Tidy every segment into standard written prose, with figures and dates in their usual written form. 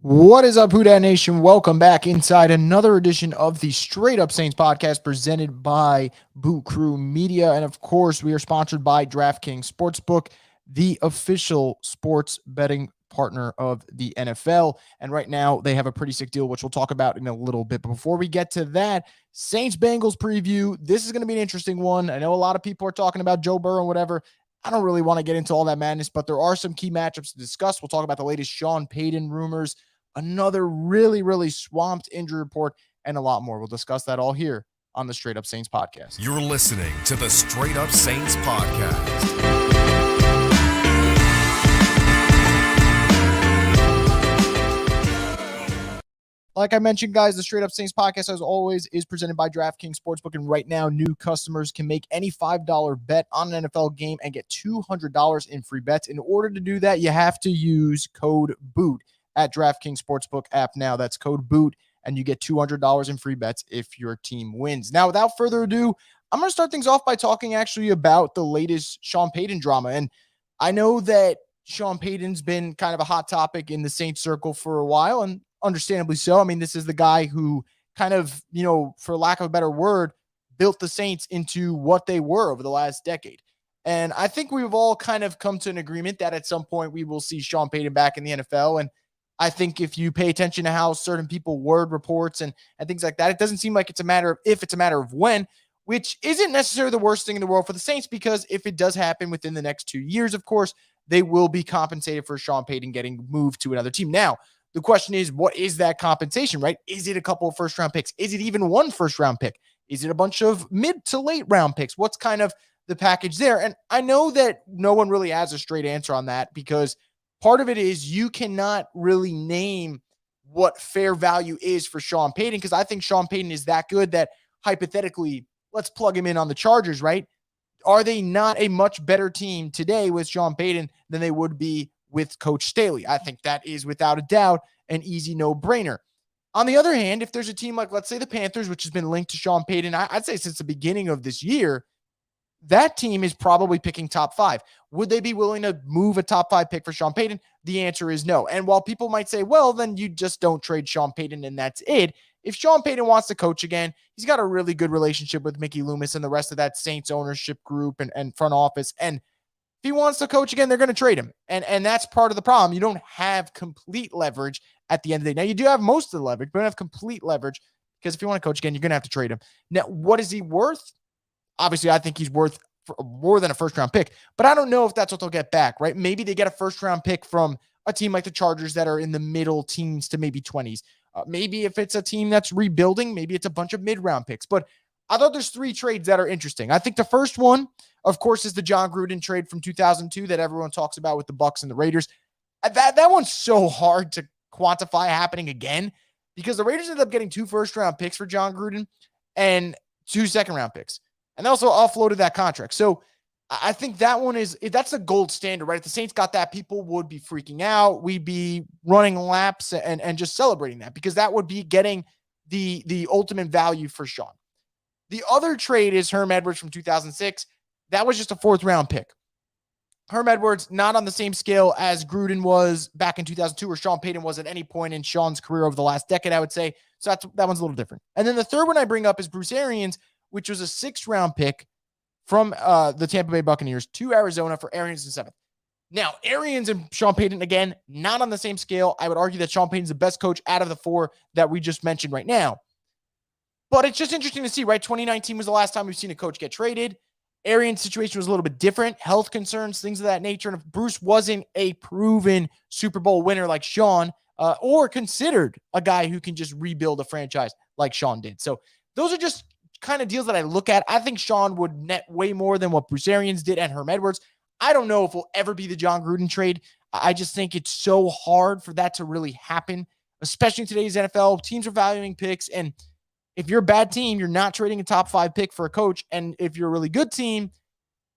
What is up, Who Dat Nation? Welcome back inside another edition of the Straight Up Saints podcast presented by Boot Crew Media. And of course, we are sponsored by DraftKings Sportsbook, the official sports betting partner of the NFL. And right now, they have a pretty sick deal, which we'll talk about in a little bit. But before we get to that, Saints Bengals preview. This is going to be an interesting one. I know a lot of people are talking about Joe Burrow and whatever. I don't really want to get into all that madness, but there are some key matchups to discuss. We'll talk about the latest Sean Payton rumors, another really swamped injury report, and a lot more. We'll discuss that all here on the Straight Up Saints podcast. You're listening to the Straight Up Saints podcast. Like I mentioned, guys, the Straight Up Saints podcast, as always, is presented by DraftKings Sportsbook. And right now, new customers can make any $5 bet on an NFL game and get $200 in free bets. In order to do that, you have to use code BOOT at DraftKings Sportsbook app now. That's code BOOT, and you get $200 in free bets if your team wins. Now, without further ado, I'm going to start things off by talking actually about the latest Sean Payton drama. And I know that Sean Payton's been kind of a hot topic in the Saints circle for a while, and understandably so. I mean, this is the guy who kind of, for lack of a better word, built the Saints into what they were over the last decade. And I think we've all kind of come to an agreement that at some point we will see Sean Payton back in the NFL. And I think if you pay attention to how certain people word reports and things like that, it doesn't seem like it's a matter of if, it's a matter of when, which isn't necessarily the worst thing in the world for the Saints, because if it does happen within the next 2 years, of course, they will be compensated for Sean Payton getting moved to another team. Now, the question is, what is that compensation, right? Is it a couple of first-round picks? Is it even one first-round pick? Is it a bunch of mid to late-round picks? What's kind of the package there? And I know that no one really has a straight answer on that, because part of it is you cannot really name what fair value is for Sean Payton, because I think Sean Payton is that good that hypothetically, let's plug him in on the Chargers, right? Are they not a much better team today with Sean Payton than they would be with Coach Staley? I think that is without a doubt an easy no-brainer. On the other hand, if there's a team like, let's say, the Panthers, which has been linked to Sean Payton, I'd say since the beginning of this year, that team is probably picking top 5. Would they be willing to move a top 5 pick for Sean Payton? The answer is no. And while people might say, well, then you just don't trade Sean Payton and that's it. If Sean Payton wants to coach again, he's got a really good relationship with Mickey Loomis and the rest of that Saints ownership group and front office. And if he wants to coach again, they're going to trade him. And that's part of the problem. You don't have complete leverage at the end of the day. Now, you do have most of the leverage, but you don't have complete leverage, because if you want to coach again, you're going to have to trade him. Now, what is he worth? Obviously, I think he's worth more than a first-round pick, but I don't know if that's what they'll get back, right? Maybe they get a first-round pick from a team like the Chargers that are in the middle teens to maybe 20s. Maybe if it's a team that's rebuilding, maybe it's a bunch of mid-round picks. But I thought there's 3 trades that are interesting. I think the first one, of course, is the John Gruden trade from 2002 that everyone talks about with the Bucs and the Raiders. That one's so hard to quantify happening again, because the Raiders ended up getting 2 first-round picks for John Gruden and 2 second-round picks. And they also offloaded that contract. So I think that's a gold standard, right? If the Saints got that, people would be freaking out. We'd be running laps and just celebrating that, because that would be getting the ultimate value for Sean. The other trade is Herm Edwards from 2006. That was just a 4th-round pick. Herm Edwards, not on the same scale as Gruden was back in 2002, or Sean Payton was at any point in Sean's career over the last decade, I would say. So that one's a little different. And then the third one I bring up is Bruce Arians, which was a 6th-round pick from the Tampa Bay Buccaneers to Arizona for Arians in 7th. Now, Arians and Sean Payton, again, not on the same scale. I would argue that Sean Payton's the best coach out of the 4 that we just mentioned right now. But it's just interesting to see, right? 2019 was the last time we've seen a coach get traded. Arians' situation was a little bit different, health concerns, things of that nature. And if Bruce wasn't a proven Super Bowl winner like Sean, or considered a guy who can just rebuild a franchise like Sean did. So those are just kind of deals that I look at. I think Sean would net way more than what Bruce Arians did and Herm Edwards. I don't know if it'll ever be the John Gruden trade. I just think it's so hard for that to really happen, especially in today's NFL. Teams are valuing picks, and if you're a bad team, you're not trading a top 5 pick for a coach. And if you're a really good team,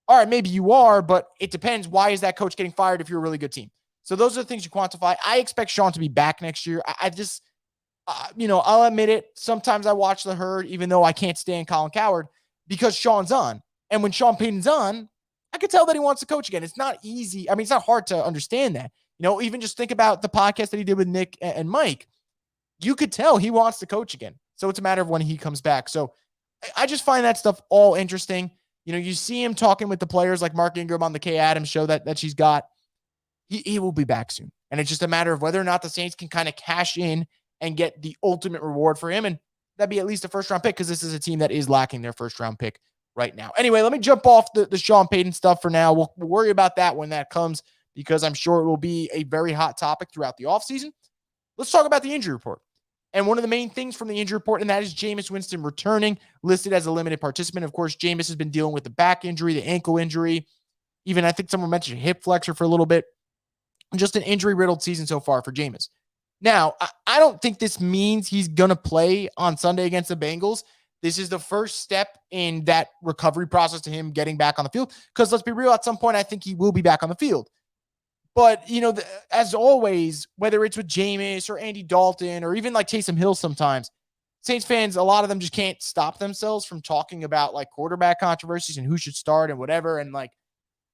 all right, maybe you are, but it depends. Why is that coach getting fired if you're a really good team? So those are the things you quantify. I expect Sean to be back next year. I just I'll admit it. Sometimes I watch the herd, even though I can't stand Colin Cowherd, because Sean's on. And when Sean Payton's on, I could tell that he wants to coach again. It's not easy. I mean, it's not hard to understand that. Even just think about the podcast that he did with Nick and Mike. You could tell he wants to coach again. So it's a matter of when he comes back. So I just find that stuff all interesting. You see him talking with the players like Mark Ingram on the Kay Adams show that she's got. He will be back soon. And it's just a matter of whether or not the Saints can kind of cash in and get the ultimate reward for him. And that'd be at least a first-round pick because this is a team that is lacking their first-round pick right now. Anyway, let me jump off the Sean Payton stuff for now. We'll worry about that when that comes because I'm sure it will be a very hot topic throughout the offseason. Let's talk about the injury report. And one of the main things from the injury report, and that is Jameis Winston returning, listed as a limited participant. Of course, Jameis has been dealing with the back injury, the ankle injury. Even I think someone mentioned hip flexor for a little bit. Just an injury-riddled season so far for Jameis. Now, I don't think this means he's going to play on Sunday against the Bengals. This is the first step in that recovery process to him getting back on the field. Because let's be real, at some point, I think he will be back on the field. But, as always, whether it's with Jameis or Andy Dalton or even like Taysom Hill sometimes, Saints fans, a lot of them just can't stop themselves from talking about like quarterback controversies and who should start and whatever. And like,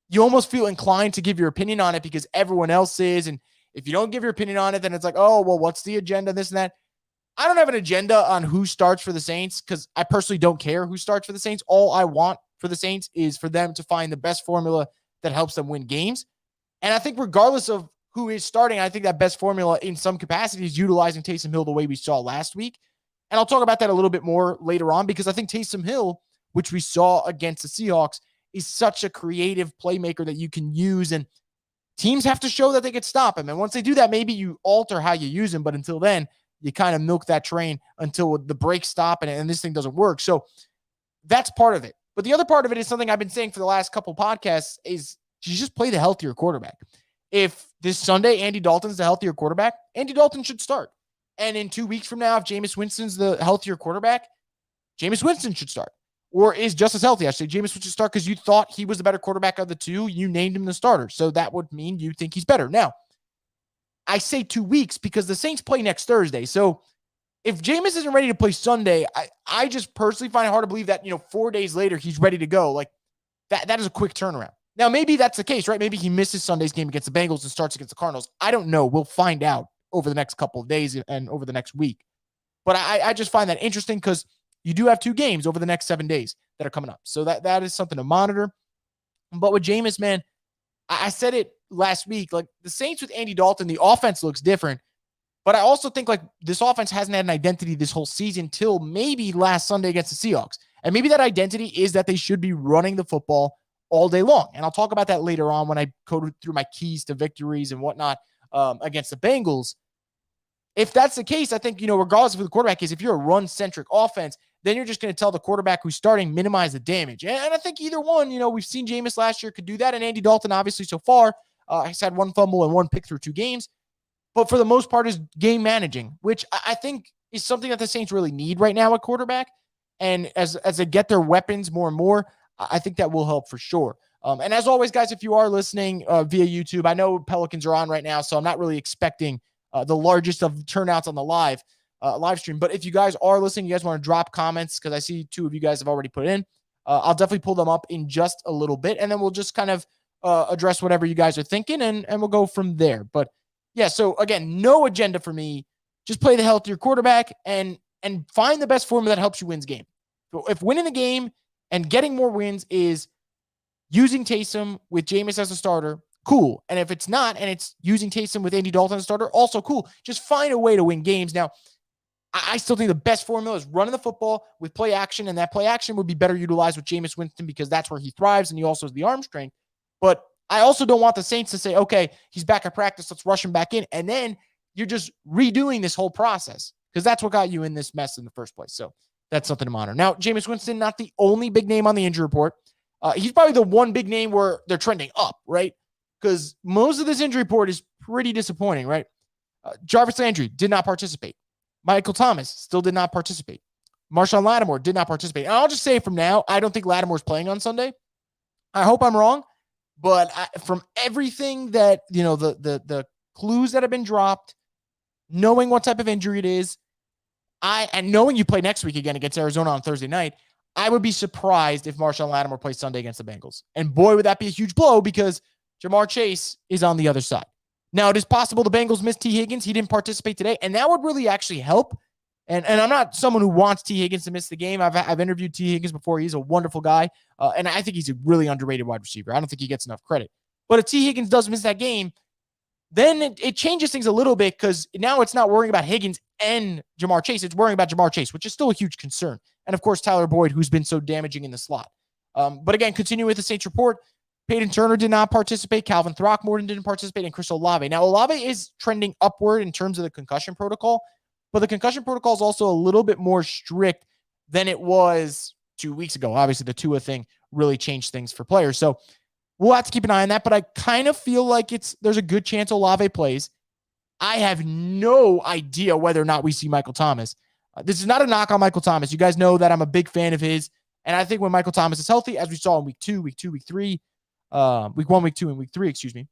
you almost feel inclined to give your opinion on it because everyone else is. And if you don't give your opinion on it, then it's like, oh, well, what's the agenda, this and that. I don't have an agenda on who starts for the Saints because I personally don't care who starts for the Saints. All I want for the Saints is for them to find the best formula that helps them win games. And I think regardless of who is starting, I think that best formula in some capacity is utilizing Taysom Hill the way we saw last week. And I'll talk about that a little bit more later on because I think Taysom Hill, which we saw against the Seahawks, is such a creative playmaker that you can use. And teams have to show that they could stop him. And once they do that, maybe you alter how you use him. But until then, you kind of milk that train until the brakes stop and this thing doesn't work. So that's part of it. But the other part of it is something I've been saying for the last couple podcasts is you just play the healthier quarterback. If this Sunday Andy Dalton's the healthier quarterback, Andy Dalton should start. And in 2 weeks from now, if Jameis Winston's the healthier quarterback, Jameis Winston should start. Or is just as healthy. I say Jameis Winston should start because you thought he was the better quarterback of the two. You named him the starter. So that would mean you think he's better. Now, I say 2 weeks because the Saints play next Thursday. So if Jameis isn't ready to play Sunday, I just personally find it hard to believe that, 4 days later, he's ready to go. Like that is a quick turnaround. Now, maybe that's the case, right? Maybe he misses Sunday's game against the Bengals and starts against the Cardinals. I don't know. We'll find out over the next couple of days and over the next week. But I just find that interesting because you do have 2 games over the next 7 days that are coming up. So that is something to monitor. But with Jameis, man, I said it last week, like the Saints with Andy Dalton, the offense looks different. But I also think like this offense hasn't had an identity this whole season till maybe last Sunday against the Seahawks. And maybe that identity is that they should be running the football all day long. And I'll talk about that later on when I go through my keys to victories and whatnot against the Bengals. If that's the case, I think, regardless of who the quarterback is, if you're a run-centric offense, then you're just going to tell the quarterback who's starting, minimize the damage. And I think either one, we've seen Jameis last year could do that. And Andy Dalton, obviously, so far, has had 1 fumble and 1 pick through 2 games. But for the most part is game managing, which I think is something that the Saints really need right now at quarterback. And as they get their weapons more and more, I think that will help for sure. And as always, guys, if you are listening via YouTube, I know Pelicans are on right now, so I'm not really expecting the largest of turnouts on the live stream. But if you guys are listening, you guys want to drop comments, because I see 2 of you guys have already put in. I'll definitely pull them up in just a little bit, and then we'll just kind of address whatever you guys are thinking, and we'll go from there. But yeah, so again, no agenda for me. Just play the healthier quarterback and find the best formula that helps you win the game. So if winning the game and getting more wins is using Taysom with Jameis as a starter, cool. And if it's not, and it's using Taysom with Andy Dalton as a starter, also cool. Just find a way to win games. Now, I still think the best formula is running the football with play action, and that play action would be better utilized with Jameis Winston because that's where he thrives, and he also has the arm strength. But I also don't want the Saints to say, okay, he's back at practice, let's rush him back in, and then you're just redoing this whole process, because that's what got you in this mess in the first place. So that's something to monitor. Now, Jameis Winston, not the only big name on the injury report. He's probably the one big name where they're trending up, right? Because most of this injury report is pretty disappointing, right? Jarvis Landry did not participate. Michael Thomas still did not participate. Marshawn Lattimore did not participate. And I'll just say from now, I don't think Lattimore's playing on Sunday. I hope I'm wrong, but from everything that, the clues that have been dropped, knowing what type of injury it is, and knowing you play next week again against Arizona on Thursday night, I would be surprised if Marshawn Lattimore plays Sunday against the Bengals. And boy, would that be a huge blow, because Jamar Chase is on the other side. Now, it is possible the Bengals missed T. Higgins. He didn't participate today, and that would really actually help. And I'm not someone who wants T. Higgins to miss the game. I've interviewed T. Higgins before. He's a wonderful guy, and I think he's a really underrated wide receiver. I don't think he gets enough credit. But if T. Higgins does miss that game, then it changes things a little bit because now it's not worrying about Higgins and Jamar Chase. It's worrying about Jamar Chase, which is still a huge concern. And, of course, Tyler Boyd, who's been so damaging in the slot. But, again, continue with the Saints report. Peyton Turner did not participate. Calvin Throckmorton didn't participate. And Chris Olave. Now, Olave is trending upward in terms of the concussion protocol. But the concussion protocol is also a little bit more strict than it was 2 weeks ago. Obviously, the Tua thing really changed things for players. So we'll have to keep an eye on that. But I kind of feel like there's a good chance Olave plays. I have no idea whether or not we see Michael Thomas. This is not a knock on Michael Thomas. You guys know that I'm a big fan of his. And I think when Michael Thomas is healthy, as we saw in week 1, week 2, and week 3,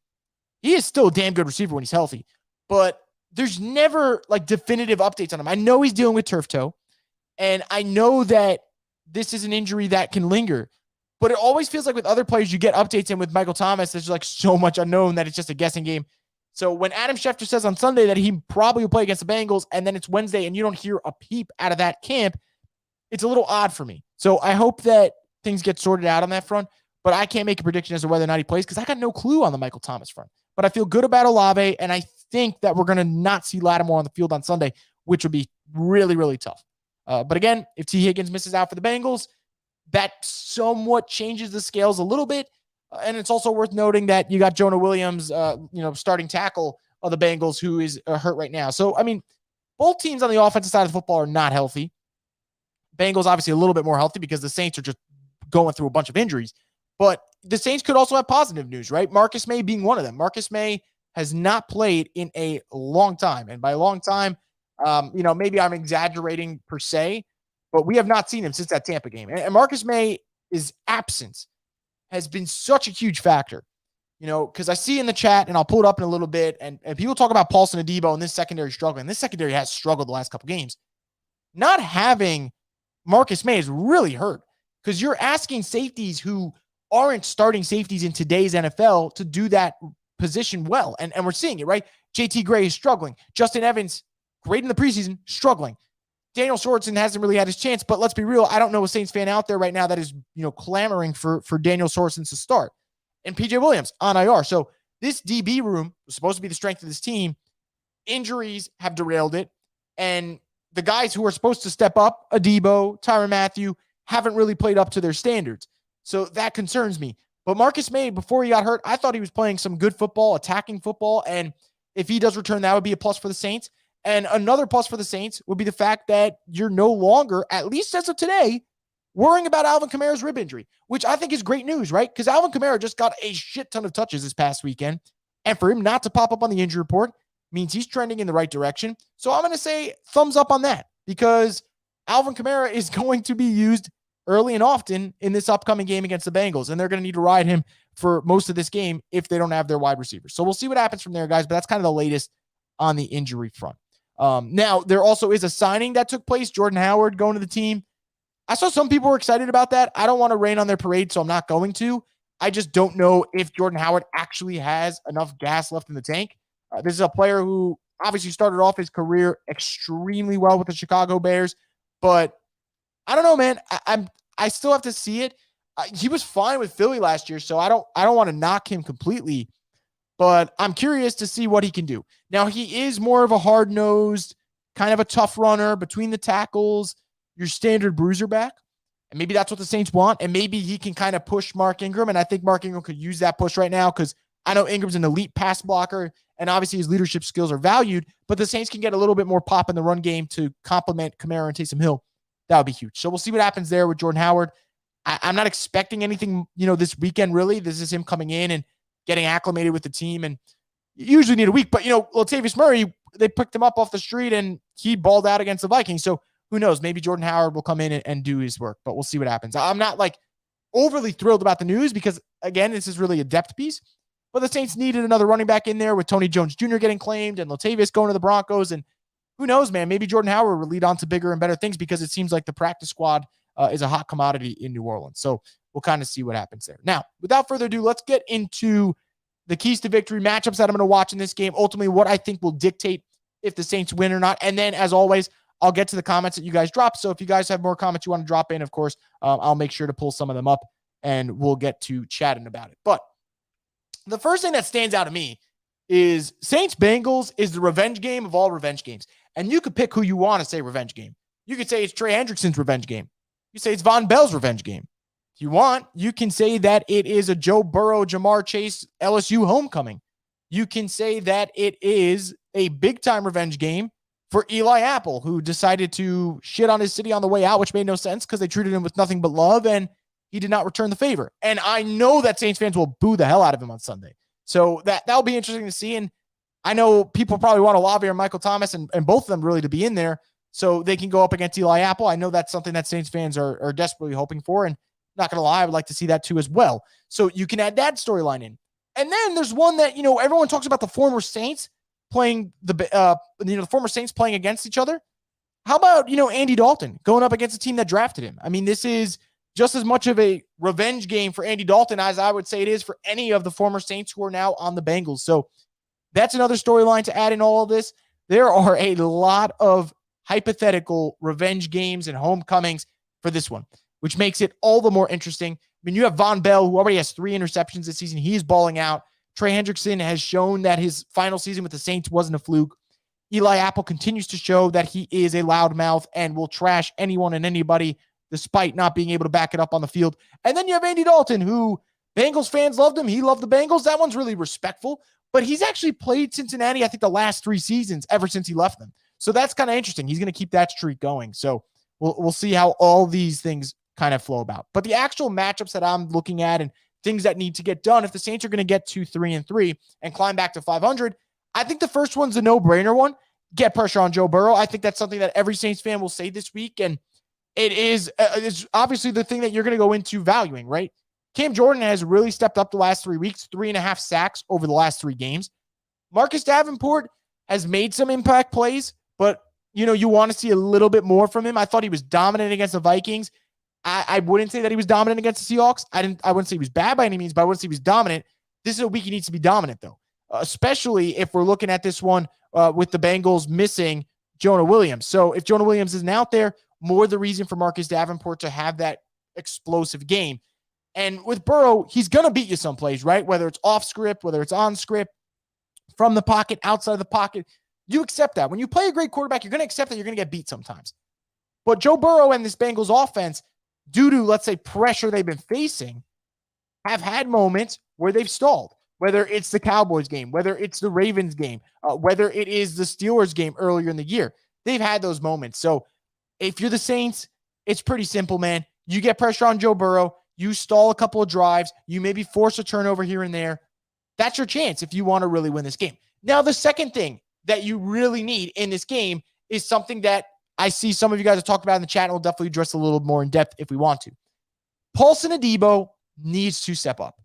he is still a damn good receiver when he's healthy. But there's never like definitive updates on him. I know he's dealing with turf toe, and I know that this is an injury that can linger, but it always feels like with other players, you get updates, and with Michael Thomas, there's like so much unknown that it's just a guessing game. So when Adam Schefter says on Sunday that he probably will play against the Bengals, and then it's Wednesday and you don't hear a peep out of that camp, it's a little odd for me. So I hope that things get sorted out on that front, but I can't make a prediction as to whether or not he plays because I got no clue on the Michael Thomas front. But I feel good about Olave, and I think that we're going to not see Lattimore on the field on Sunday, which would be really, really tough. But again, if T. Higgins misses out for the Bengals, that somewhat changes the scales a little bit. And it's also worth noting that you got Jonah Williams, starting tackle of the Bengals, who is hurt right now. So, I mean, both teams on the offensive side of the football are not healthy. Bengals obviously a little bit more healthy because the Saints are just going through a bunch of injuries. But the Saints could also have positive news, right? Marcus May being one of them. Marcus May has not played in a long time. And by a long time, maybe I'm exaggerating per se, but we have not seen him since that Tampa game. And Marcus May's absence has been such a huge factor, because I see in the chat, and I'll pull it up in a little bit, and people talk about Paulson Adebo and this secondary struggling. This secondary has struggled the last couple games. Not having Marcus May is really hurt because you're asking safeties who aren't starting safeties in today's NFL to do that position well. And we're seeing it, right? JT Gray is struggling. Justin Evans, great in the preseason, struggling. Daniel Sorensen hasn't really had his chance, but let's be real. I don't know a Saints fan out there right now that is, clamoring for Daniel Sorensen to start. And PJ Williams on IR. So this DB room was supposed to be the strength of this team. Injuries have derailed it. And the guys who are supposed to step up, Adebo, Tyrann Mathieu, haven't really played up to their standards. So that concerns me. But Marcus May, before he got hurt, I thought he was playing some good football, attacking football. And if he does return, that would be a plus for the Saints. And another plus for the Saints would be the fact that you're no longer, at least as of today, worrying about Alvin Kamara's rib injury, which I think is great news, right? Because Alvin Kamara just got a shit ton of touches this past weekend. And for him not to pop up on the injury report means he's trending in the right direction. So I'm going to say thumbs up on that because Alvin Kamara is going to be used early and often in this upcoming game against the Bengals. And they're going to need to ride him for most of this game if they don't have their wide receivers. So we'll see what happens from there, guys. But that's kind of the latest on the injury front. Now, there also is a signing that took place. Jordan Howard going to the team. I saw some people were excited about that. I don't want to rain on their parade, so I'm not going to. I just don't know if Jordan Howard actually has enough gas left in the tank. This is a player who obviously started off his career extremely well with the Chicago Bears, but I don't know, man. I still have to see it. He was fine with Philly last year, so I don't want to knock him completely, but I'm curious to see what he can do. Now, he is more of a hard-nosed, kind of a tough runner between the tackles, your standard bruiser back, and maybe that's what the Saints want, and maybe he can kind of push Mark Ingram, and I think Mark Ingram could use that push right now because I know Ingram's an elite pass blocker, and obviously his leadership skills are valued, but the Saints can get a little bit more pop in the run game to complement Kamara and Taysom Hill. That would be huge. So we'll see what happens there with Jordan Howard. I'm not expecting anything, this weekend, really. This is him coming in and getting acclimated with the team, and you usually need a week. But, Latavius Murray, they picked him up off the street, and he balled out against the Vikings. So who knows? Maybe Jordan Howard will come in and do his work, but we'll see what happens. I'm not, overly thrilled about the news because, again, this is really a depth piece. But the Saints needed another running back in there with Tony Jones Jr. getting claimed and Latavius going to the Broncos. And who knows, man? Maybe Jordan Howard will lead on to bigger and better things because it seems like the practice squad is a hot commodity in New Orleans. So we'll kind of see what happens there. Now, without further ado, let's get into the keys to victory, matchups that I'm going to watch in this game, ultimately what I think will dictate if the Saints win or not. And then, as always, I'll get to the comments that you guys drop. So if you guys have more comments you want to drop in, of course, I'll make sure to pull some of them up and we'll get to chatting about it. But the first thing that stands out to me is Saints Bengals is the revenge game of all revenge games. And you could pick who you want to say revenge game. You could say it's Trey Hendrickson's revenge game. You say it's Von Bell's revenge game. If you want, you can say that it is a Joe Burrow, Jamar Chase, LSU homecoming. You can say that it is a big-time revenge game for Eli Apple, who decided to shit on his city on the way out, which made no sense because they treated him with nothing but love, and he did not return the favor. And I know that Saints fans will boo the hell out of him on Sunday. So that'll be interesting to see. And I know people probably want Olave or Michael Thomas and both of them really to be in there so they can go up against Eli Apple. I know that's something that Saints fans are desperately hoping for. And not going to lie, I would like to see that too as well. So you can add that storyline in. And then there's one that, everyone talks about the former Saints playing the former Saints playing against each other. How about, Andy Dalton going up against a team that drafted him? I mean, this is just as much of a revenge game for Andy Dalton as I would say it is for any of the former Saints who are now on the Bengals. So that's another storyline to add in all of this. There are a lot of hypothetical revenge games and homecomings for this one, which makes it all the more interesting. I mean, you have Von Bell, who already has 3 interceptions this season. He's balling out. Trey Hendrickson has shown that his final season with the Saints wasn't a fluke. Eli Apple continues to show that he is a loudmouth and will trash anyone and anybody despite not being able to back it up on the field. And then you have Andy Dalton, who Bengals fans loved him. He loved the Bengals. That one's really respectful. But he's actually played Cincinnati, I think, the last 3 seasons ever since he left them. So that's kind of interesting. He's going to keep that streak going. So we'll see how all these things kind of flow about. But the actual matchups that I'm looking at and things that need to get done, if the Saints are going to get to 3-3 and climb back to 500, I think the first one's a no-brainer one. Get pressure on Joe Burrow. I think that's something that every Saints fan will say this week. And it's obviously the thing that you're going to go into valuing, right? Cam Jordan has really stepped up the last 3 weeks, 3.5 sacks over the last 3 games. Marcus Davenport has made some impact plays, but you want to see a little bit more from him. I thought he was dominant against the Vikings. I wouldn't say that he was dominant against the Seahawks. I wouldn't say he was bad by any means, but I wouldn't say he was dominant. This is a week he needs to be dominant, though, especially if we're looking at this one with the Bengals missing Jonah Williams. So if Jonah Williams isn't out there, more the reason for Marcus Davenport to have that explosive game. And with Burrow, he's going to beat you some plays, right? Whether it's off script, whether it's on script, from the pocket, outside of the pocket. You accept that. When you play a great quarterback, you're going to accept that you're going to get beat sometimes. But Joe Burrow and this Bengals offense, due to, let's say, pressure they've been facing, have had moments where they've stalled. Whether it's the Cowboys game, whether it's the Ravens game, whether it is the Steelers game earlier in the year. They've had those moments. So if you're the Saints, it's pretty simple, man. You get pressure on Joe Burrow. You stall a couple of drives. You maybe force a turnover here and there. That's your chance if you want to really win this game. Now, the second thing that you really need in this game is something that I see some of you guys have talked about in the chat, and we'll definitely address a little more in depth if we want to. Paulson Adebo needs to step up.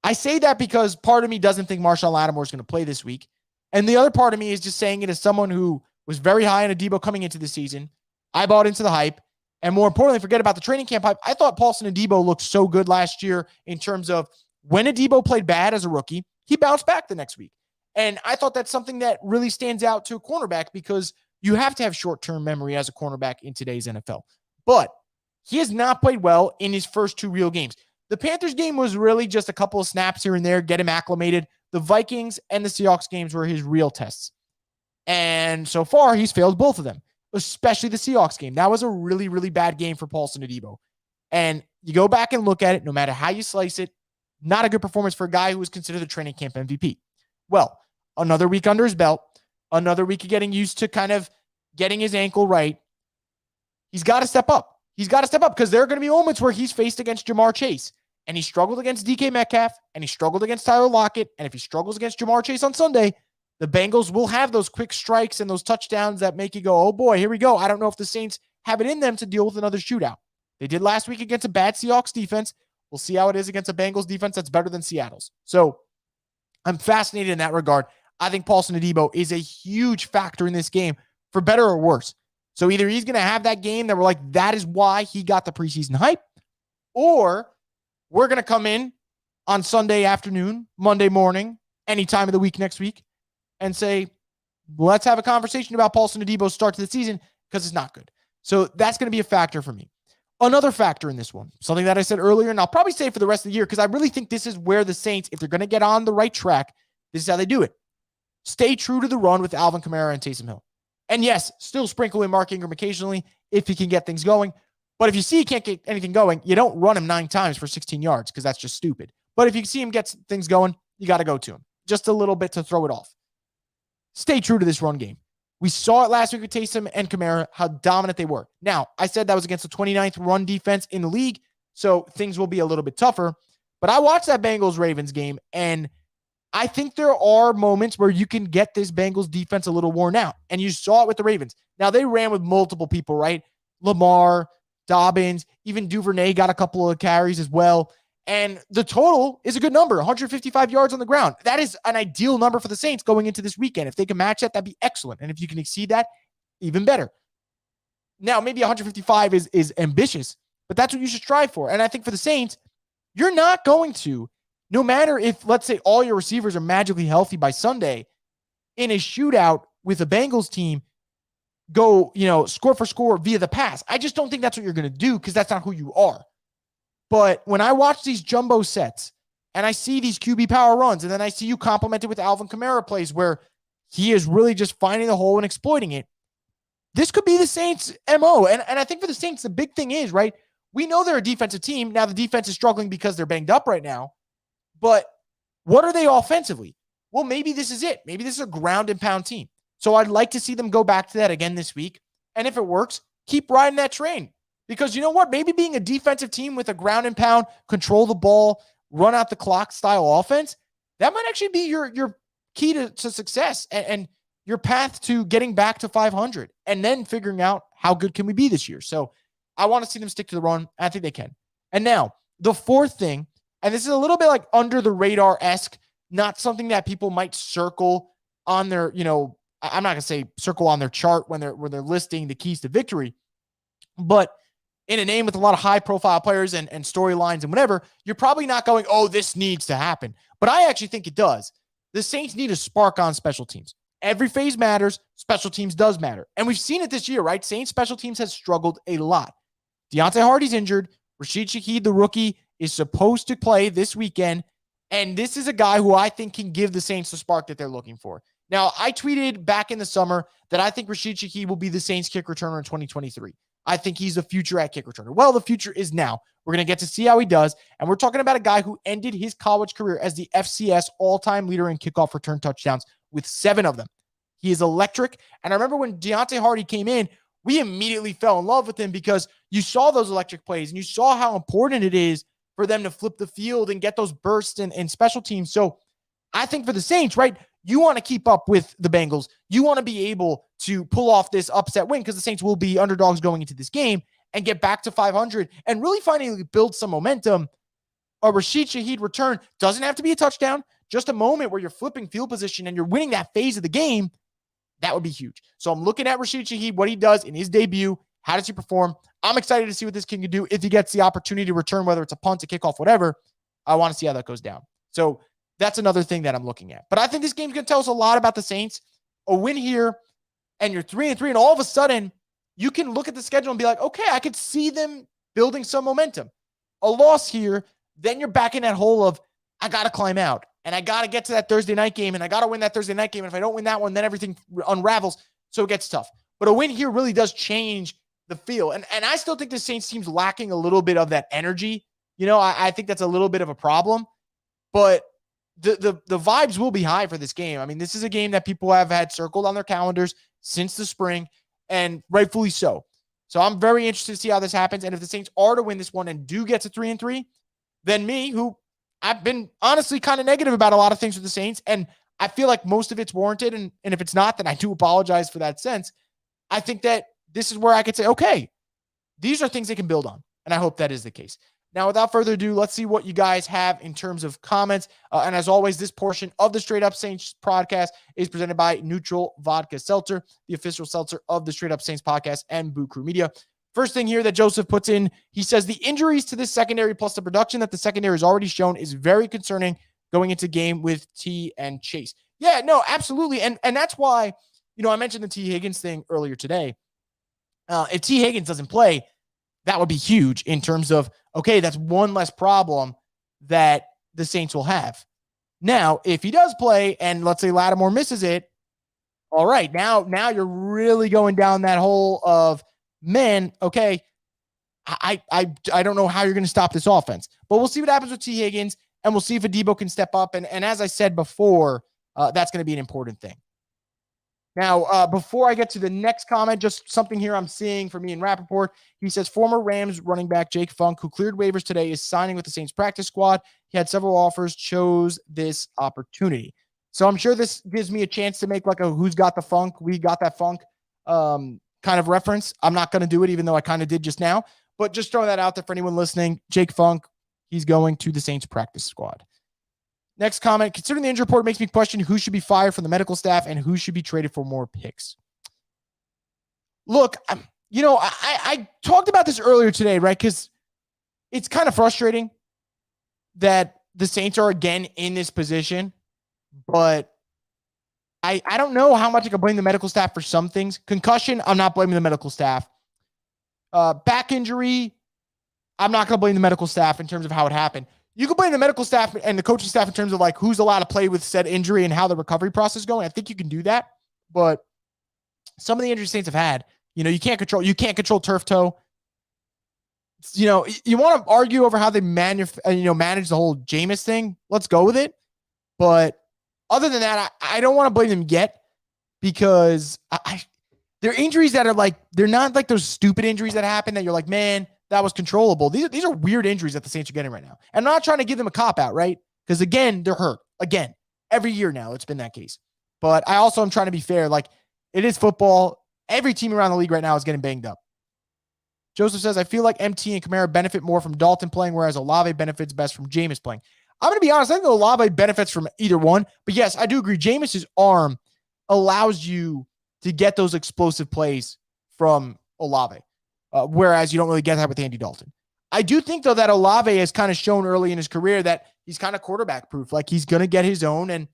I say that because part of me doesn't think Marshawn Lattimore is going to play this week. And the other part of me is just saying it as someone who was very high on Adebo coming into the season. I bought into the hype. And more importantly, forget about the training camp hype. I thought Paulson Adebo looked so good last year in terms of when Adebo played bad as a rookie, he bounced back the next week. And I thought that's something that really stands out to a cornerback because you have to have short-term memory as a cornerback in today's NFL. But he has not played well in his first 2 real games. The Panthers game was really just a couple of snaps here and there, get him acclimated. The Vikings and the Seahawks games were his real tests. And so far, he's failed both of them, especially the Seahawks game. That was a really, really bad game for Paulson Adebo. And you go back and look at it, no matter how you slice it, not a good performance for a guy who was considered the training camp MVP. Well, another week under his belt, another week of getting used to kind of getting his ankle right. He's got to step up. He's got to step up because there are going to be moments where he's faced against Jamar Chase, and he struggled against DK Metcalf, and he struggled against Tyler Lockett, and if he struggles against Jamar Chase on Sunday, the Bengals will have those quick strikes and those touchdowns that make you go, oh boy, here we go. I don't know if the Saints have it in them to deal with another shootout. They did last week against a bad Seahawks defense. We'll see how it is against a Bengals defense that's better than Seattle's. So I'm fascinated in that regard. I think Paulson Adebo is a huge factor in this game, for better or worse. So either he's going to have that game that we're like, that is why he got the preseason hype, or we're going to come in on Sunday afternoon, Monday morning, any time of the week next week, and say, let's have a conversation about Paulson Adebo's start to the season because it's not good. So that's going to be a factor for me. Another factor in this one, something that I said earlier, and I'll probably say for the rest of the year, because I really think this is where the Saints, if they're going to get on the right track, this is how they do it. Stay true to the run with Alvin Kamara and Taysom Hill. And yes, still sprinkle in Mark Ingram occasionally if he can get things going. But if you see he can't get anything going, you don't run him 9 times for 16 yards because that's just stupid. But if you see him get things going, you got to go to him. Just a little bit to throw it off. Stay true to this run game. We saw it last week with Taysom and Kamara, how dominant they were. Now, I said that was against the 29th run defense in the league, so things will be a little bit tougher. But I watched that Bengals-Ravens game, and I think there are moments where you can get this Bengals defense a little worn out. And you saw it with the Ravens. Now, they ran with multiple people, right? Lamar, Dobbins, even Duvernay got a couple of carries as well. And the total is a good number, 155 yards on the ground. That is an ideal number for the Saints going into this weekend. If they can match that, that'd be excellent. And if you can exceed that, even better. Now, maybe 155 is ambitious, but that's what you should strive for. And I think for the Saints, you're not going to, no matter if, let's say, all your receivers are magically healthy by Sunday, in a shootout with a Bengals team, go, score for score via the pass. I just don't think that's what you're going to do because that's not who you are. But when I watch these jumbo sets and I see these QB power runs, and then I see you complemented with Alvin Kamara plays where he is really just finding the hole and exploiting it, this could be the Saints' MO. And I think for the Saints, the big thing is, right, we know they're a defensive team. Now the defense is struggling because they're banged up right now. But what are they offensively? Well, maybe this is it. Maybe this is a ground and pound team. So I'd like to see them go back to that again this week. And if it works, keep riding that train. Because you know what? Maybe being a defensive team with a ground and pound, control the ball, run out the clock style offense, that might actually be your key to success and your path to getting back to 500 and then figuring out how good can we be this year. So I want to see them stick to the run. I think they can. And now the fourth thing, and this is a little bit like under the radar-esque, not something that people might circle on their, I'm not going to say circle on their chart when they're listing the keys to victory, but in a name with a lot of high-profile players and storylines and whatever, you're probably not going, oh, this needs to happen. But I actually think it does. The Saints need a spark on special teams. Every phase matters. Special teams does matter. And we've seen it this year, right? Saints special teams has struggled a lot. Deontay Hardy's injured. Rashid Shaheed, the rookie, is supposed to play this weekend. And this is a guy who I think can give the Saints the spark that they're looking for. Now, I tweeted back in the summer that I think Rashid Shaheed will be the Saints kick returner in 2023. I think he's the future at kick returner. Well, the future is now. We're going to get to see how he does. And we're talking about a guy who ended his college career as the FCS all-time leader in kickoff return touchdowns with 7 of them. He is electric. And I remember when Deontay Hardy came in, we immediately fell in love with him because you saw those electric plays and you saw how important it is for them to flip the field and get those bursts in special teams. So I think for the Saints, right, you want to keep up with the Bengals. You want to be able to pull off this upset win because the Saints will be underdogs going into this game and get back to 500 and really finally build some momentum. A Rashid Shaheed return doesn't have to be a touchdown, just a moment where you're flipping field position and you're winning that phase of the game. That would be huge. So I'm looking at Rashid Shaheed, what he does in his debut. How does he perform? I'm excited to see what this kid can do if he gets the opportunity to return, whether it's a punt, a kickoff, whatever. I want to see how that goes down. So that's another thing that I'm looking at. But I think this game's going to tell us a lot about the Saints. A win here, and you're 3-3, and all of a sudden, you can look at the schedule and be like, okay, I could see them building some momentum. A loss here, then you're back in that hole of, I got to climb out, and I got to get to that Thursday night game, and I got to win that Thursday night game, and if I don't win that one, then everything unravels, so it gets tough. But a win here really does change the feel, and I still think the Saints team's lacking a little bit of that energy. I think that's a little bit of a problem, but the vibes will be high for this game. I mean, this is a game that people have had circled on their calendars since the spring, and rightfully so. So I'm very interested to see how this happens. And if the Saints are to win this one and do get to 3-3, then me, who I've been honestly kind of negative about a lot of things with the Saints, and I feel like most of it's warranted. And if it's not, then I do apologize for that sense. I think that this is where I could say, okay, these are things they can build on. And I hope that is the case. Now, without further ado, let's see what you guys have in terms of comments. And as always, this portion of the Straight Up Saints podcast is presented by Neutral Vodka Seltzer, the official seltzer of the Straight Up Saints podcast and Boo Crew Media. First thing here that Joseph puts in, he says the injuries to this secondary plus the production that the secondary has already shown is very concerning going into game with T and Chase. Yeah, no, absolutely. And that's why, I mentioned the T. Higgins thing earlier today. If T. Higgins doesn't play, that would be huge in terms of, okay, that's one less problem that the Saints will have. Now, if he does play and let's say Lattimore misses it, all right, now you're really going down that hole of, man, okay, I don't know how you're going to stop this offense. But we'll see what happens with T. Higgins, and we'll see if Adebo can step up. And as I said before, that's going to be an important thing. Now, before I get to the next comment, just something here I'm seeing from Ian Rappaport. He says, former Rams running back Jake Funk, who cleared waivers today, is signing with the Saints practice squad. He had several offers, chose this opportunity. So I'm sure this gives me a chance to make like a who's got the funk, we got that funk kind of reference. I'm not going to do it, even though I kind of did just now. But just throwing that out there for anyone listening. Jake Funk, he's going to the Saints practice squad. Next comment, considering the injury report makes me question who should be fired from the medical staff and who should be traded for more picks. Look, I talked about this earlier today, right? Because it's kind of frustrating that the Saints are again in this position, but I don't know how much I can blame the medical staff for some things. Concussion, I'm not blaming the medical staff. Back injury, I'm not going to blame the medical staff in terms of how it happened. You can blame the medical staff and the coaching staff in terms of like who's allowed to play with said injury and how the recovery process is going. I think you can do that, but some of the injuries Saints have had, you can't control turf toe. You want to argue over how they manage the whole Jameis thing. Let's go with it. But other than that, I don't want to blame them yet because they're injuries that are like, they're not like those stupid injuries that happen that you're like, man, that was controllable. These are weird injuries that the Saints are getting right now. And I'm not trying to give them a cop-out, right? Because, again, they're hurt. Again, every year now it's been that case. But I also am trying to be fair. Like, it is football. Every team around the league right now is getting banged up. Joseph says, I feel like MT and Kamara benefit more from Dalton playing, whereas Olave benefits best from Jameis playing. I'm going to be honest. I think Olave benefits from either one. But, yes, I do agree. Jameis's arm allows you to get those explosive plays from Olave. Whereas you don't really get that with Andy Dalton. I do think, though, that Olave has kind of shown early in his career that he's kind of quarterback proof. Like he's going to get his own. And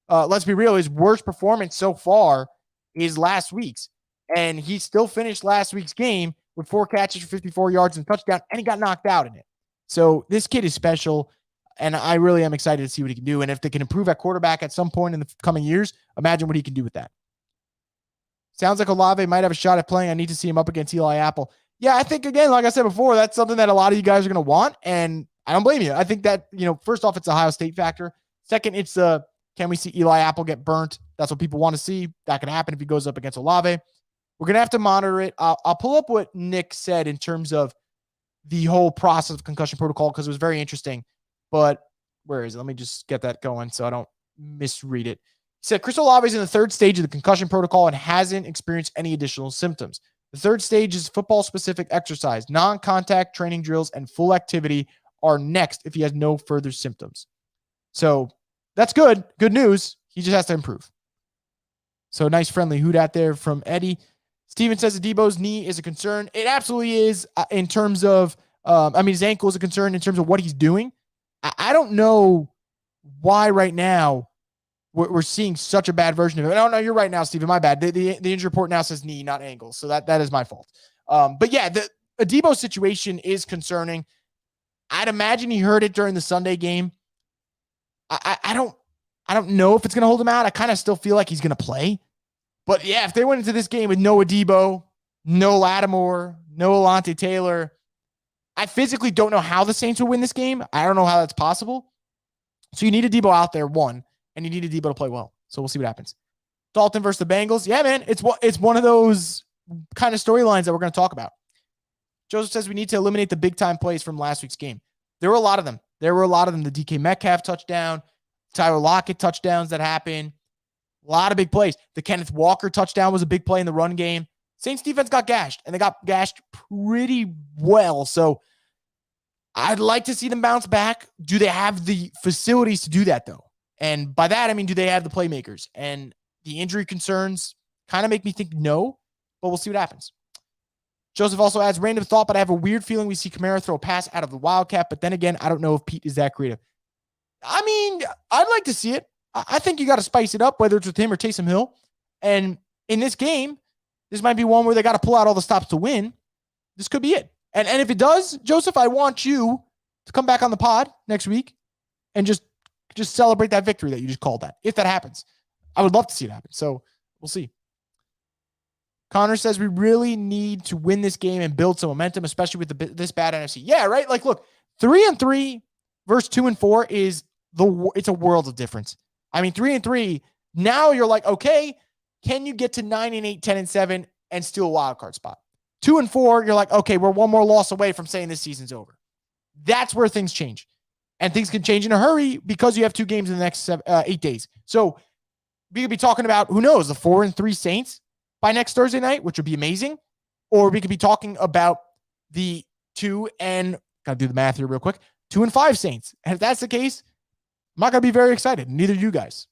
let's be real, his worst performance so far is last week's. And he still finished last week's game with 4 catches for 54 yards and a touchdown, and he got knocked out in it. So this kid is special, and I really am excited to see what he can do. And if they can improve at quarterback at some point in the coming years, imagine what he can do with that. Sounds like Olave might have a shot at playing. I need to see him up against Eli Apple. Yeah, I think, again, like I said before, that's something that a lot of you guys are going to want, and I don't blame you. I think that, first off, it's a Ohio State factor. Second, it's can we see Eli Apple get burnt? That's what people want to see. That could happen if he goes up against Olave. We're going to have to monitor it. I'll pull up what Nick said in terms of the whole process of concussion protocol because it was very interesting. But where is it? Let me just get that going so I don't misread it. He said Chris Olave is in the 3rd stage of the concussion protocol and hasn't experienced any additional symptoms. The 3rd stage is football-specific exercise. Non-contact training drills and full activity are next if he has no further symptoms. So that's good. Good news. He just has to improve. So nice friendly hoot out there from Eddie. Steven says Adebo's knee is a concern. It absolutely is in terms of, his ankle is a concern in terms of what he's doing. I don't know why right now we're seeing such a bad version of it. No, you're right now, Steven. My bad. The injury report now says knee, not ankle. So that is my fault. But yeah, the Adebo situation is concerning. I'd imagine he heard it during the Sunday game. I don't know if it's going to hold him out. I kind of still feel like he's going to play. But yeah, if they went into this game with no Adebo, no Lattimore, no Alontae Taylor, I physically don't know how the Saints will win this game. I don't know how that's possible. So you need Adebo out there, one, and you need Adebo to play well. So we'll see what happens. Dalton versus the Bengals. Yeah, man, it's one of those kind of storylines that we're going to talk about. Joseph says we need to eliminate the big-time plays from last week's game. There were a lot of them. The DK Metcalf touchdown, Tyler Lockett touchdowns that happened. A lot of big plays. The Kenneth Walker touchdown was a big play in the run game. Saints defense got gashed, and they got gashed pretty well. So I'd like to see them bounce back. Do they have the facilities to do that, though? And by that, I mean, do they have the playmakers? And the injury concerns kind of make me think no, but we'll see what happens. Joseph also adds, random thought, but I have a weird feeling we see Kamara throw a pass out of the Wildcat. But then again, I don't know if Pete is that creative. I mean, I'd like to see it. I think you got to spice it up, whether it's with him or Taysom Hill. And in this game, this might be one where they got to pull out all the stops to win. This could be it. And if it does, Joseph, I want you to come back on the pod next week and just celebrate that victory that you just called that. If that happens, I would love to see it happen. So we'll see. Connor says we really need to win this game and build some momentum, especially with this bad NFC. Yeah, right. Like, look, 3-3 versus 2-4 it's a world of difference. I mean, 3-3. Now you're like, okay, can you get to 9-8, 10-7, and steal a wild card spot? 2-4, you're like, okay, we're one more loss away from saying this season's over. That's where things change, and things can change in a hurry because you have 2 games in the next 8 days. So we could be talking about, who knows, the 4-3 Saints by next Thursday night, which would be amazing. Or we could be talking about the 2-5 Saints. And if that's the case, I'm not going to be very excited. Neither do you guys.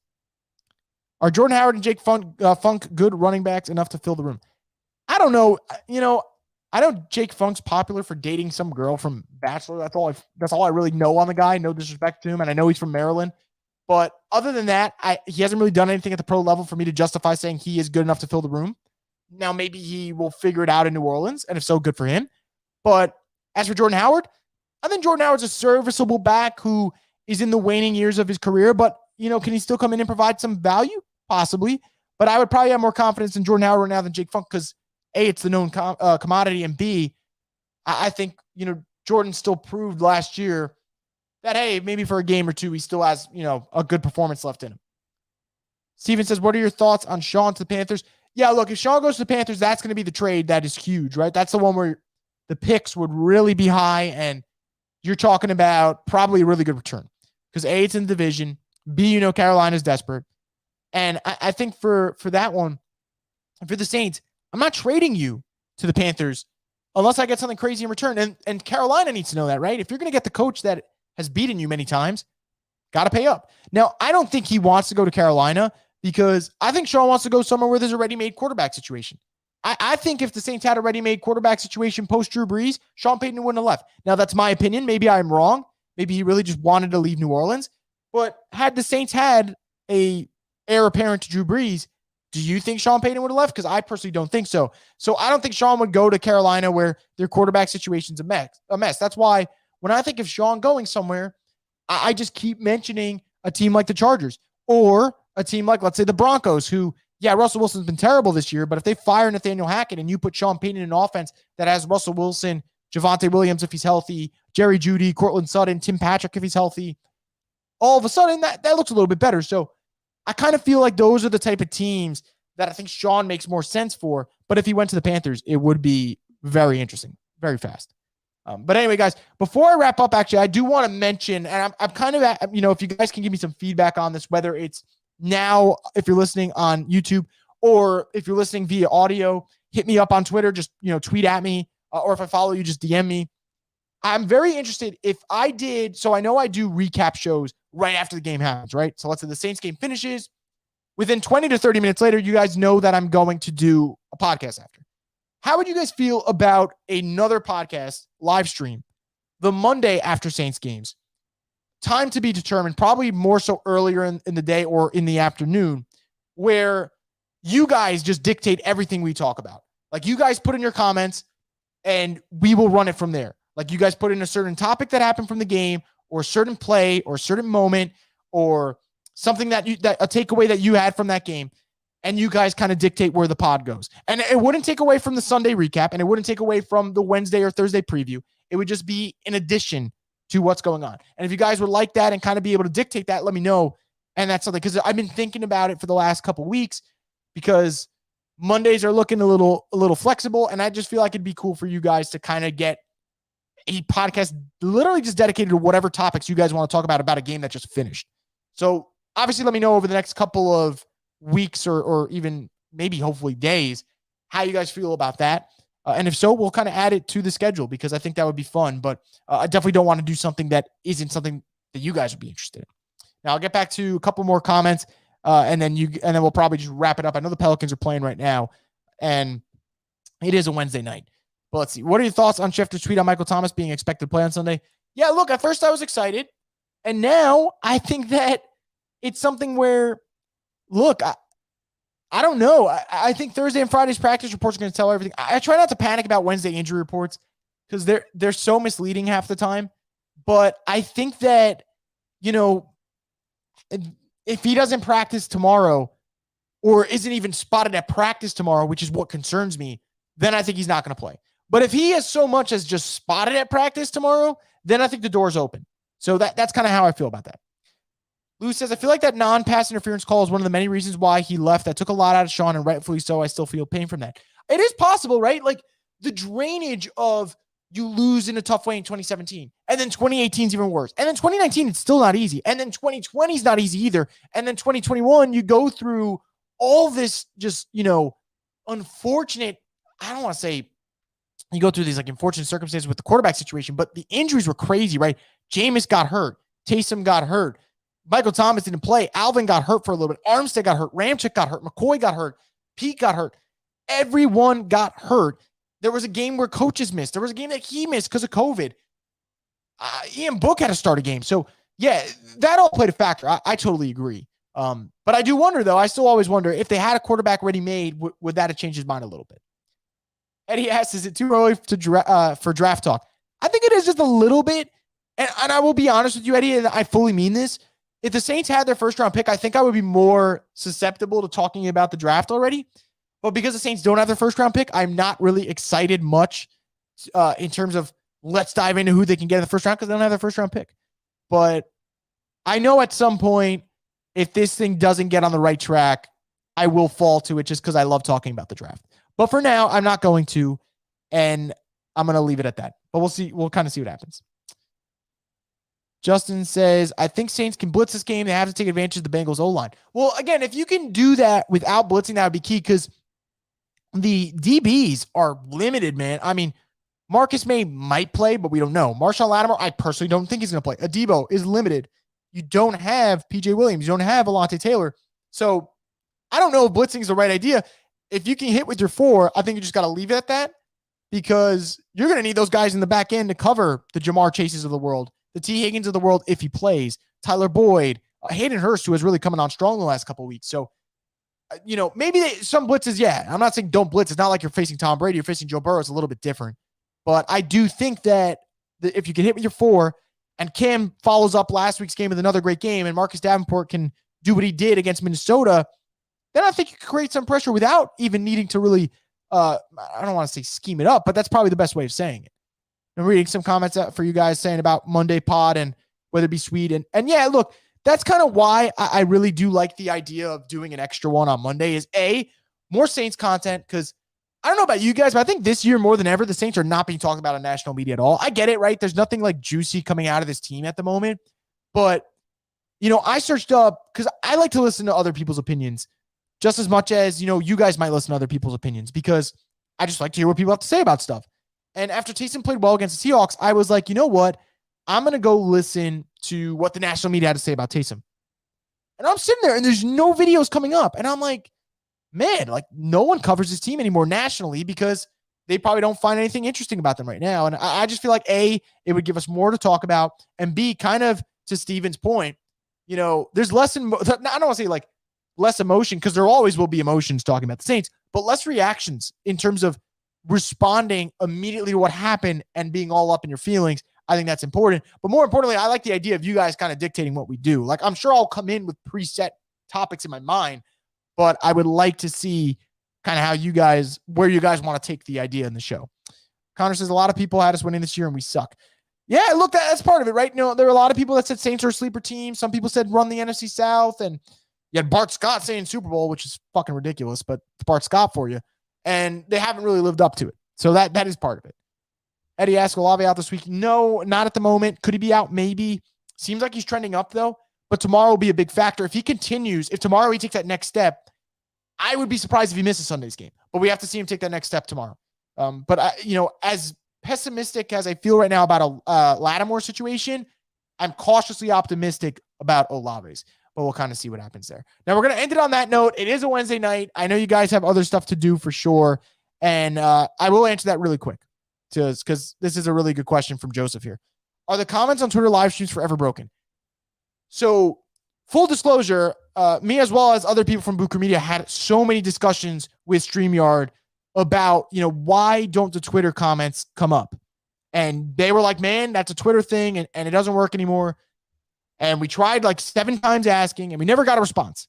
Are Jordan Howard and Jake Funk good running backs enough to fill the room? I don't know. I know Jake Funk's popular for dating some girl from Bachelor. That's all I really know on the guy. No disrespect to him. And I know he's from Maryland. But other than that, he hasn't really done anything at the pro level for me to justify saying he is good enough to fill the room. Now, maybe he will figure it out in New Orleans, and if so, good for him. But as for Jordan Howard, I think Jordan Howard's a serviceable back who is in the waning years of his career, but, can he still come in and provide some value? Possibly. But I would probably have more confidence in Jordan Howard right now than Jake Funk because, A, it's the known commodity, and B, I think, Jordan still proved last year that, hey, maybe for a game or two, he still has, a good performance left in him. Steven says, what are your thoughts on Sean to the Panthers? Yeah, look, if Sean goes to the Panthers, that's going to be the trade that is huge, right? That's the one where the picks would really be high, and you're talking about probably a really good return. Because A, it's in the division. B, Carolina's desperate. And I think for that one, for the Saints, I'm not trading you to the Panthers unless I get something crazy in return. And Carolina needs to know that, right? If you're going to get the coach that has beaten you many times, got to pay up. Now, I don't think he wants to go to Carolina because I think Sean wants to go somewhere where there's a ready-made quarterback situation. I think if the Saints had a ready-made quarterback situation post-Drew Brees, Sean Payton wouldn't have left. Now, that's my opinion. Maybe I'm wrong. Maybe he really just wanted to leave New Orleans. But had the Saints had a heir apparent to Drew Brees, do you think Sean Payton would have left? Because I personally don't think so. So I don't think Sean would go to Carolina where their quarterback situation's a mess. That's why when I think of Sean going somewhere, I just keep mentioning a team like the Chargers or a team like, let's say, the Broncos, who, yeah, Russell Wilson's been terrible this year, but if they fire Nathaniel Hackett and you put Sean Payton in an offense that has Russell Wilson, Javonte Williams if he's healthy, Jerry Jeudy, Cortland Sutton, Tim Patrick if he's healthy, all of a sudden that looks a little bit better. So I kind of feel like those are the type of teams that I think Sean makes more sense for. But if he went to the Panthers, it would be very interesting, very fast. But anyway, guys, before I wrap up, actually, I do want to mention, and I'm kind of at, if you guys can give me some feedback on this, whether it's now, if you're listening on YouTube, or if you're listening via audio, hit me up on Twitter, just, tweet at me, or if I follow you, just DM me. I'm very interested if I did. So I know I do recap shows right after the game happens, right? So let's say the Saints game finishes. Within 20 to 30 minutes later, you guys know that I'm going to do a podcast after. How would you guys feel about another podcast live stream the Monday after Saints games? Time to be determined, probably more so earlier in the day or in the afternoon, where you guys just dictate everything we talk about. Like, you guys put in your comments and we will run it from there. Like, you guys put in a certain topic that happened from the game, or a certain play, or a certain moment, or something that a takeaway that you had from that game, and you guys kind of dictate where the pod goes. And it wouldn't take away from the Sunday recap, and it wouldn't take away from the Wednesday or Thursday preview. It would just be in addition to what's going on. And if you guys would like that and kind of be able to dictate that, let me know. And that's something, because I've been thinking about it for the last couple weeks, because Mondays are looking a little flexible, and I just feel like it'd be cool for you guys to kind of get a podcast literally just dedicated to whatever topics you guys want to talk about a game that just finished. So obviously let me know over the next couple of weeks or even maybe hopefully days, how you guys feel about that. And if so, we'll kind of add it to the schedule, because I think that would be fun, but I definitely don't want to do something that isn't something that you guys would be interested in. Now I'll get back to a couple more comments and then we'll probably just wrap it up. I know the Pelicans are playing right now and it is a Wednesday night, But let's see. What are your thoughts on Schefter's tweet on Michael Thomas being expected to play on Sunday? Yeah, look, at first I was excited. And now I think that it's something where, look, I don't know. I think Thursday and Friday's practice reports are going to tell everything. I try not to panic about Wednesday injury reports because they're so misleading half the time. But I think that, if he doesn't practice tomorrow or isn't even spotted at practice tomorrow, which is what concerns me, then I think he's not going to play. But if he has so much as just spotted at practice tomorrow, then I think the door's open. So that's kind of how I feel about that. Lou says, I feel like that non-pass interference call is one of the many reasons why he left. That took a lot out of Sean, and rightfully so. I still feel pain from that. It is possible, right? Like the drainage of you lose in a tough way in 2017, and then 2018 is even worse. And then 2019, it's still not easy. And then 2020 is not easy either. And then 2021, you go through all this just, unfortunate, I don't want to say you go through these like unfortunate circumstances with the quarterback situation, but the injuries were crazy, right? Jameis got hurt. Taysom got hurt. Michael Thomas didn't play. Alvin got hurt for a little bit. Armstead got hurt. Ramczyk got hurt. McCoy got hurt. Pete got hurt. Everyone got hurt. There was a game where coaches missed. There was a game that he missed because of COVID. Ian Book had to start a game. So, yeah, that all played a factor. I totally agree. But I do wonder, though, I still always wonder if they had a quarterback ready-made, would that have changed his mind a little bit? Eddie asks, is it too early for draft talk? I think it is just a little bit. And I will be honest with you, Eddie, and I fully mean this. If the Saints had their first-round pick, I think I would be more susceptible to talking about the draft already. But because the Saints don't have their first-round pick, I'm not really excited much in terms of let's dive into who they can get in the first round because they don't have their first-round pick. But I know at some point, if this thing doesn't get on the right track, I will fall to it just because I love talking about the draft. But for now, I'm not going to, and I'm going to leave it at that. But we'll see. We'll kind of see what happens. Justin says, I think Saints can blitz this game. They have to take advantage of the Bengals O-line. Well, again, if you can do that without blitzing, that would be key because the DBs are limited, man. I mean, Marcus May might play, but we don't know. Marshawn Lattimore, I personally don't think he's going to play. Adebo is limited. You don't have PJ Williams. You don't have Alontae Taylor. So I don't know if blitzing is the right idea. If you can hit with your 4, I think you just got to leave it at that because you're going to need those guys in the back end to cover the Jamar Chases of the world, the T. Higgins of the world if he plays, Tyler Boyd, Hayden Hurst, who has really coming on strong the last couple of weeks. So, maybe some blitzes, yeah. I'm not saying don't blitz. It's not like you're facing Tom Brady. You're facing Joe Burrow. It's a little bit different. But I do think that if you can hit with your 4 and Cam follows up last week's game with another great game and Marcus Davenport can do what he did against Minnesota, then I think you can create some pressure without even needing to really, I don't want to say scheme it up, but that's probably the best way of saying it. I'm reading some comments out for you guys saying about Monday pod and whether it be sweet. And yeah, look, that's kind of why I really do like the idea of doing an extra one on Monday is more Saints content. Cause I don't know about you guys, but I think this year more than ever, the Saints are not being talked about on national media at all. I get it, right? There's nothing like juicy coming out of this team at the moment, but I searched up cause I like to listen to other people's opinions just as much as, you guys might listen to other people's opinions because I just like to hear what people have to say about stuff. And after Taysom played well against the Seahawks, I was like, you know what? I'm going to go listen to what the national media had to say about Taysom. And I'm sitting there and there's no videos coming up. And I'm like, man, like no one covers this team anymore nationally because they probably don't find anything interesting about them right now. And I just feel like A, it would give us more to talk about. And B, kind of to Steven's point, there's less, I don't want to say like less emotion because there always will be emotions talking about the Saints, but less reactions in terms of responding immediately to what happened and being all up in your feelings. I think that's important. But more importantly, I like the idea of you guys kind of dictating what we do. Like, I'm sure I'll come in with preset topics in my mind, but I would like to see kind of where you guys want to take the idea in the show. Connor says, a lot of people had us winning this year and we suck. Yeah, look, that's part of it, right? There are a lot of people that said Saints are a sleeper team. Some people said run the NFC South. And you had Bart Scott saying Super Bowl, which is fucking ridiculous, but it's Bart Scott for you. And they haven't really lived up to it. So that is part of it. Eddie asked, Olave out this week? No, not at the moment. Could he be out? Maybe. Seems like he's trending up, though. But tomorrow will be a big factor. If he continues, if tomorrow he takes that next step, I would be surprised if he misses Sunday's game. But we have to see him take that next step tomorrow. But as pessimistic as I feel right now about a Lattimore situation, I'm cautiously optimistic about Olave's. But we'll kind of see what happens there. Now, we're going to end it on that note. It is a Wednesday night. I know you guys have other stuff to do for sure. And I will answer that really quick. because this is a really good question from Joseph here. Are the comments on Twitter live streams forever broken? So full disclosure, me as well as other people from Booker Media had so many discussions with StreamYard about, why don't the Twitter comments come up? And they were like, man, that's a Twitter thing and it doesn't work anymore. And we tried like 7 times asking and we never got a response,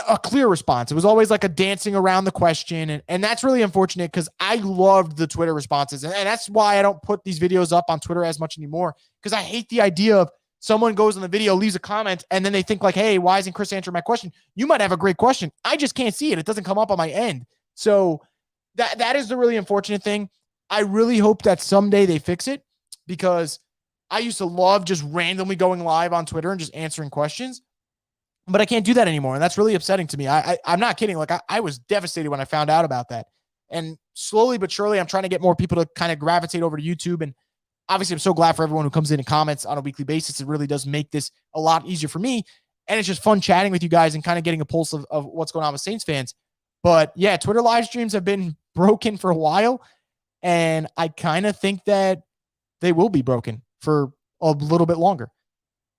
a clear response. It was always like a dancing around the question. And that's really unfortunate because I loved the Twitter responses. And that's why I don't put these videos up on Twitter as much anymore, because I hate the idea of someone goes on the video, leaves a comment, and then they think like, hey, why isn't Chris answering my question? You might have a great question. I just can't see it. It doesn't come up on my end. So that is the really unfortunate thing. I really hope that someday they fix it, because I used to love just randomly going live on Twitter and just answering questions, but I can't do that anymore. And that's really upsetting to me. I'm not kidding. Like I was devastated when I found out about that. And slowly but surely, I'm trying to get more people to kind of gravitate over to YouTube. And obviously, I'm so glad for everyone who comes in and comments on a weekly basis. It really does make this a lot easier for me. And it's just fun chatting with you guys and kind of getting a pulse of what's going on with Saints fans. But yeah, Twitter live streams have been broken for a while. And I kind of think that they will be broken for a little bit longer.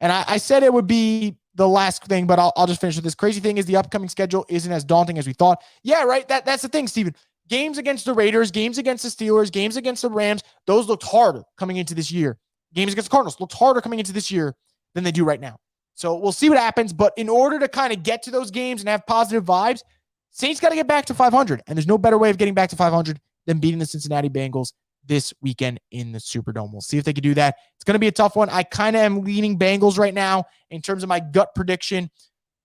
And I said it would be the last thing, but I'll just finish with this. Crazy thing is the upcoming schedule isn't as daunting as we thought. Yeah, right. That's the thing, Steven. Games against the Raiders, games against the Steelers, games against the Rams, those looked harder coming into this year. Games against the Cardinals looked harder coming into this year than they do right now. So we'll see what happens. But in order to kind of get to those games and have positive vibes, Saints got to get back to 500. And there's no better way of getting back to 500 than beating the Cincinnati Bengals this weekend in the Superdome. We'll see if they can do that. It's going to be a tough one. I kind of am leaning Bengals right now in terms of my gut prediction.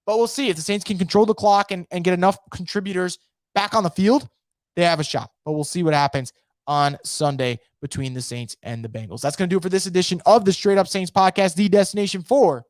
But we'll see if the Saints can control the clock and get enough contributors back on the field. They have a shot, but we'll see what happens on Sunday between the Saints and the Bengals. That's going to do it for this edition of the Straight Up Saints podcast, the destination for